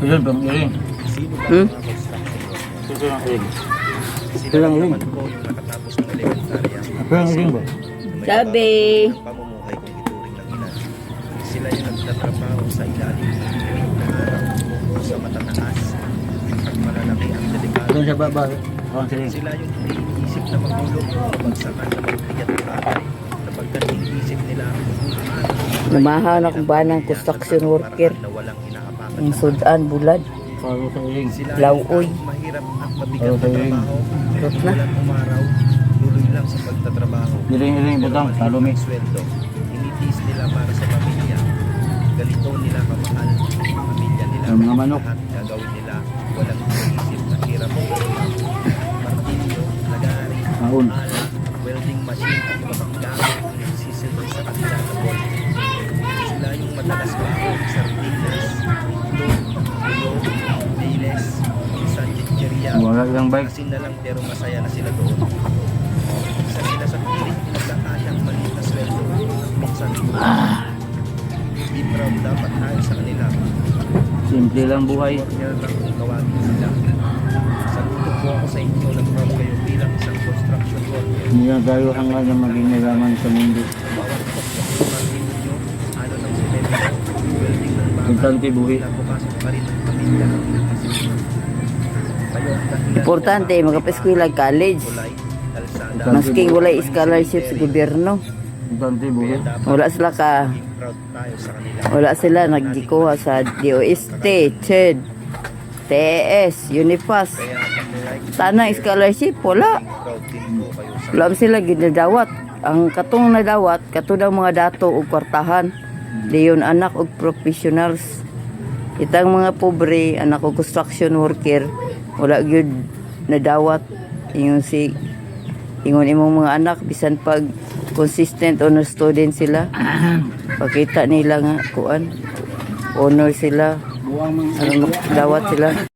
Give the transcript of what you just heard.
Ilan bang iling? Hmm? Ilang iling? Sila Ilang iling? naman po yung nakatapos ng elementarya. Ilang iling ba? Sabi. Ang pamumuhay kung ituring ng ina. Sila yung nagtatrabaho sa ilalim ng tinig na araw sa matataas at malalaki ang delikado. Doon sa baba. Ilang iling? Sila yung hindi iniisip na magulog o magsakan na magbigat ng bagay kapagkat iniisip nila Lumahan ako ba ng construction worker? na walang inaapakan Ang sudan, bulad. Paro sa iling. sila Lauoy. yung mahirap at mabigat Ano na sa iling? trabaho Rot na. walang umaraw tuloy lang sa pagtatrabaho Iling butang. Talumi. may sweldo initis nila para sa pamilya galito nila kamahal ang pamilya nila Ang mga manok. lahat gagawin nila walang iniisip na hirap o martilyo lagari Ahon. ala welding machine at iba pang gamit ang nagsisilbi sa kanila na ball sila yung madalas bago sardinas tulo diles minsan chicheria Wala ilang bike. asin na lang pero masaya na sila doon isa sila sa pilit pinagkakayang maliit na sweldo minsan be proud dapat tayo sa kanila Simple lang buhay. worker lang kung tawagin sila saludo po ako sa inyo na proud kayo bilang isang construction worker Hindi na tayo hanggang na maging nagaman sa mundo. bawat pokpok ng martilyo ano ng semento welding ng bakal Importante buhay. pinapapasok pa rin ng pamilya ang pinakasimulan kayo ang dahilan Importante, magpa-eskwela, college. kulay kalsada Masking walay scholarship sa gobyerno. Importante buhay. Wala sila ka, maging proud tayo sa kanila wala sila nagdikuha sa DOST, CHED, TES, Unipas. kaya kung like Tanang scholarship, wala. proud din po kayo sa Wala sila ginadawat. Ang katong nadawat, katong mga dato o kwartahan. Leon anak og professionals. Itang mga pobre, anak og construction worker, wala gyud nadawat. Ingon imong mga anak bisan pag consistent honor student sila. Pakita nila nga kuan honor sila. Buwang mga Ano dawat sila.